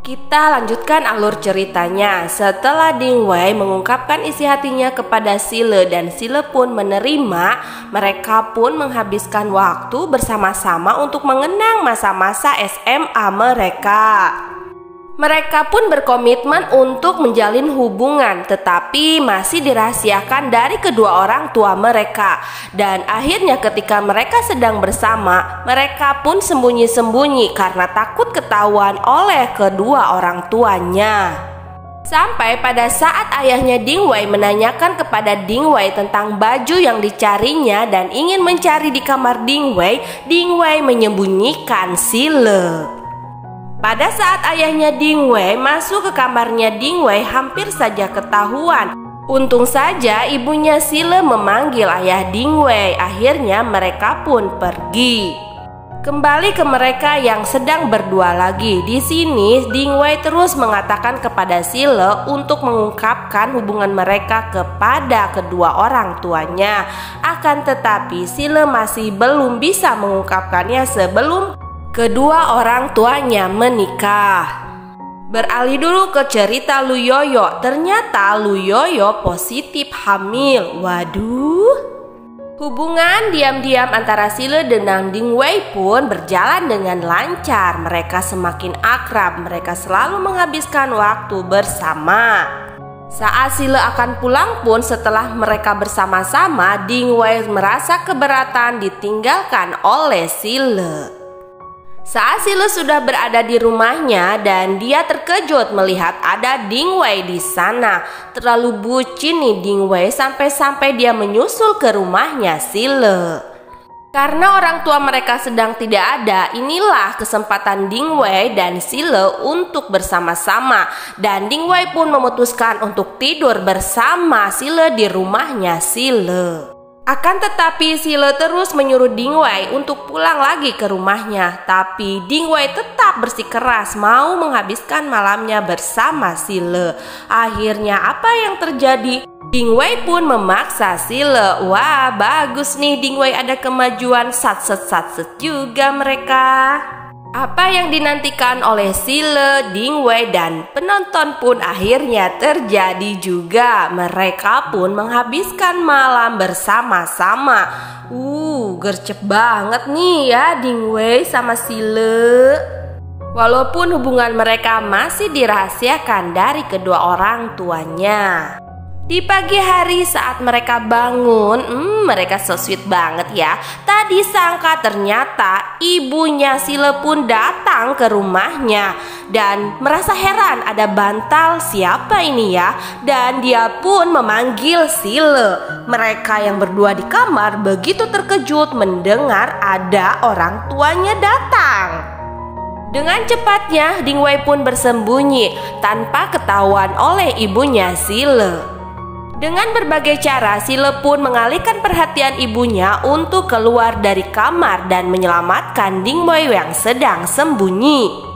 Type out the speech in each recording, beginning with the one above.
Kita lanjutkan alur ceritanya. Setelah Ding Wei mengungkapkan isi hatinya kepada Sile dan Sile pun menerima, mereka pun menghabiskan waktu bersama-sama untuk mengenang masa-masa SMA mereka. Mereka pun berkomitmen untuk menjalin hubungan, tetapi masih dirahasiakan dari kedua orang tua mereka. Dan akhirnya ketika mereka sedang bersama, mereka pun sembunyi-sembunyi karena takut ketahuan oleh kedua orang tuanya. Sampai pada saat ayahnya Ding Wei menanyakan kepada Ding Wei tentang baju yang dicarinya dan ingin mencari di kamar Ding Wei menyembunyikan Sile. Pada saat ayahnya Ding Wei masuk ke kamarnya Ding Wei hampir saja ketahuan. Untung saja ibunya Sile memanggil ayah Ding Wei. Akhirnya mereka pun pergi. Kembali ke mereka yang sedang berdua lagi. Di sini Ding Wei terus mengatakan kepada Sile untuk mengungkapkan hubungan mereka kepada kedua orang tuanya. Akan tetapi Sile masih belum bisa mengungkapkannya sebelum kedua orang tuanya menikah. Beralih dulu ke cerita Lu Yoyo. Ternyata Lu Yoyo positif hamil. Waduh. Hubungan diam-diam antara Sile dan Ding Wei pun berjalan dengan lancar. Mereka semakin akrab. Mereka selalu menghabiskan waktu bersama. Saat Sile akan pulang pun setelah mereka bersama-sama, Ding Wei merasa keberatan ditinggalkan oleh Sile. Saat Sile sudah berada di rumahnya dan dia terkejut melihat ada Ding Wei di sana. Terlalu bucin nih Ding Wei sampai-sampai dia menyusul ke rumahnya Sile. Karena orang tua mereka sedang tidak ada, inilah kesempatan Ding Wei dan Sile untuk bersama-sama. Dan Ding Wei pun memutuskan untuk tidur bersama Sile di rumahnya Sile. Akan tetapi Sile terus menyuruh Ding Wei untuk pulang lagi ke rumahnya. Tapi Ding Wei tetap bersikeras mau menghabiskan malamnya bersama Sile. Akhirnya apa yang terjadi? Ding Wei pun memaksa Sile. Wah, bagus nih Ding Wei, ada kemajuan, satset juga mereka. Apa yang dinantikan oleh Sile, Ding Wei dan penonton pun akhirnya terjadi juga. Mereka pun menghabiskan malam bersama-sama. Gercep banget nih ya Ding Wei sama Sile. Walaupun hubungan mereka masih dirahasiakan dari kedua orang tuanya. Di pagi hari saat mereka bangun, mereka so sweet banget ya. Tadi sangka ternyata ibunya Sile pun datang ke rumahnya. Dan merasa heran, ada bantal, siapa ini ya? Dan dia pun memanggil Sile. Mereka yang berdua di kamar begitu terkejut mendengar ada orang tuanya datang. Dengan cepatnya Ding Wei pun bersembunyi tanpa ketahuan oleh ibunya Sile. Dengan berbagai cara, Sile pun mengalihkan perhatian ibunya untuk keluar dari kamar dan menyelamatkan Ding Wei yang sedang sembunyi.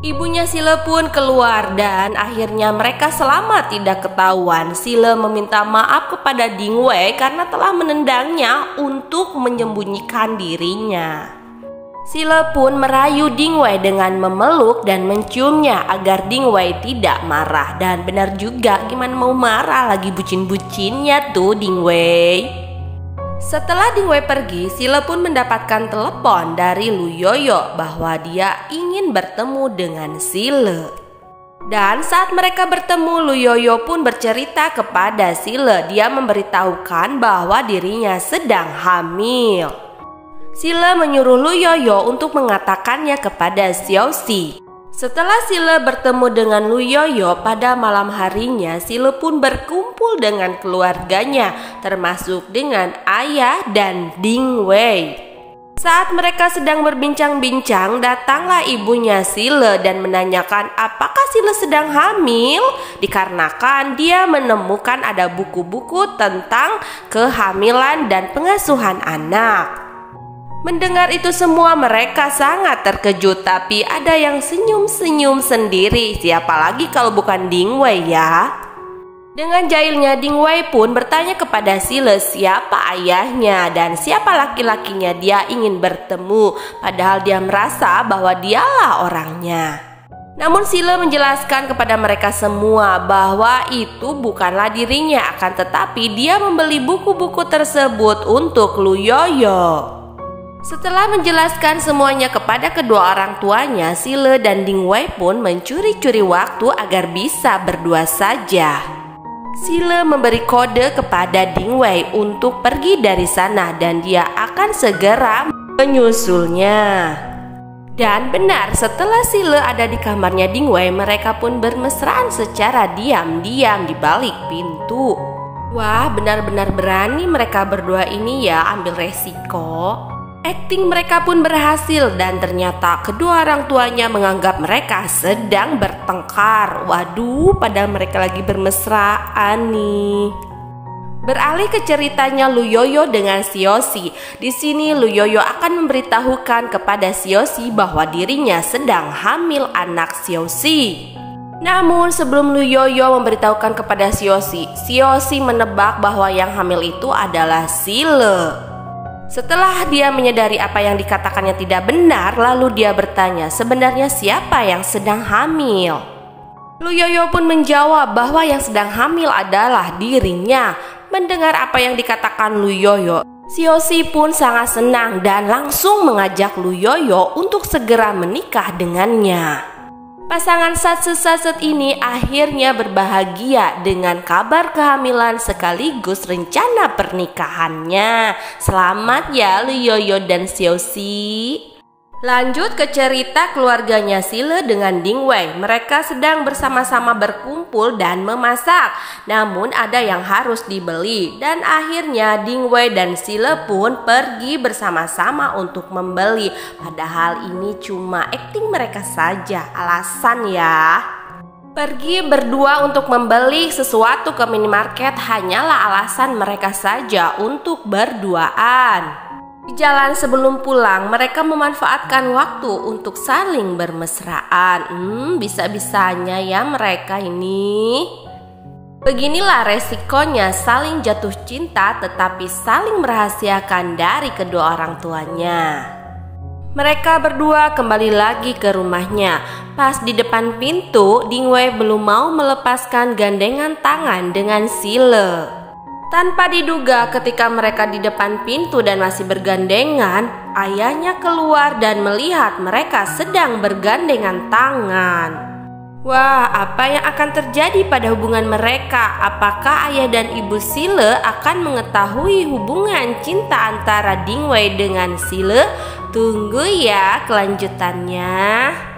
Ibunya Sile pun keluar dan akhirnya mereka selamat tidak ketahuan. Sile meminta maaf kepada Ding Wei karena telah menendangnya untuk menyembunyikan dirinya. Sile pun merayu Ding Wei dengan memeluk dan menciumnya agar Ding Wei tidak marah. Dan benar juga, gimana mau marah, lagi bucin-bucinnya tuh Ding Wei. Setelah Ding Wei pergi, Sile pun mendapatkan telepon dari Lu Yoyo bahwa dia ingin bertemu dengan Sile. Dan saat mereka bertemu, Lu Yoyo pun bercerita kepada Sile. Dia memberitahukan bahwa dirinya sedang hamil. Sile menyuruh Lu Yoyo untuk mengatakannya kepada Xiao Xi. Setelah Sile bertemu dengan Lu Yoyo pada malam harinya, Sile pun berkumpul dengan keluarganya, termasuk dengan ayah dan Ding Wei. Saat mereka sedang berbincang-bincang, datanglah ibunya Sile dan menanyakan apakah Sile sedang hamil, dikarenakan dia menemukan ada buku-buku tentang kehamilan dan pengasuhan anak. Mendengar itu semua mereka sangat terkejut, tapi ada yang senyum-senyum sendiri. Siapa lagi kalau bukan Ding Wei ya? Dengan jahilnya Ding Wei pun bertanya kepada Sile siapa ayahnya dan siapa laki-lakinya dia ingin bertemu. Padahal dia merasa bahwa dialah orangnya. Namun Sile menjelaskan kepada mereka semua bahwa itu bukanlah dirinya, akan tetapi dia membeli buku-buku tersebut untuk Luyoyo. Setelah menjelaskan semuanya kepada kedua orang tuanya, Sile dan Ding Wei pun mencuri-curi waktu agar bisa berdua saja. Sile memberi kode kepada Ding Wei untuk pergi dari sana dan dia akan segera menyusulnya. Dan benar, setelah Sile ada di kamarnya Ding Wei, mereka pun bermesraan secara diam-diam di balik pintu. Wah, benar-benar berani mereka berdua ini ya ambil resiko. Akting mereka pun berhasil dan ternyata kedua orang tuanya menganggap mereka sedang bertengkar. Waduh, padahal mereka lagi bermesraan nih. Beralih ke ceritanya Luyoyo dengan Siosi. Di sini Luyoyo akan memberitahukan kepada Siosi bahwa dirinya sedang hamil anak Siosi. Namun sebelum Luyoyo memberitahukan kepada Siosi, Siosi menebak bahwa yang hamil itu adalah Sile. Setelah dia menyadari apa yang dikatakannya tidak benar, lalu dia bertanya, sebenarnya siapa yang sedang hamil? Luyoyo pun menjawab bahwa yang sedang hamil adalah dirinya. Mendengar apa yang dikatakan Luyoyo, Siosi pun sangat senang dan langsung mengajak Luyoyo untuk segera menikah dengannya. Pasangan satset-satset ini akhirnya berbahagia dengan kabar kehamilan sekaligus rencana pernikahannya. Selamat ya Luyoyo dan Siosi. Lanjut ke cerita keluarganya Sile dengan Ding Wei. Mereka sedang bersama-sama berkumpul dan memasak. Namun ada yang harus dibeli. Dan akhirnya Ding Wei dan Sile pun pergi bersama-sama untuk membeli. Padahal ini cuma akting mereka saja, alasan ya. Pergi berdua untuk membeli sesuatu ke minimarket hanyalah alasan mereka saja untuk berduaan. Di jalan sebelum pulang, mereka memanfaatkan waktu untuk saling bermesraan. Bisa-bisanya ya mereka ini. Beginilah resikonya saling jatuh cinta tetapi saling merahasiakan dari kedua orang tuanya. Mereka berdua kembali lagi ke rumahnya. Pas di depan pintu, Ding Wei belum mau melepaskan gandengan tangan dengan Sile. Tanpa diduga ketika mereka di depan pintu dan masih bergandengan, ayahnya keluar dan melihat mereka sedang bergandengan tangan. Wah, apa yang akan terjadi pada hubungan mereka? Apakah ayah dan ibu Sile akan mengetahui hubungan cinta antara Ding Wei dengan Sile? Tunggu ya kelanjutannya.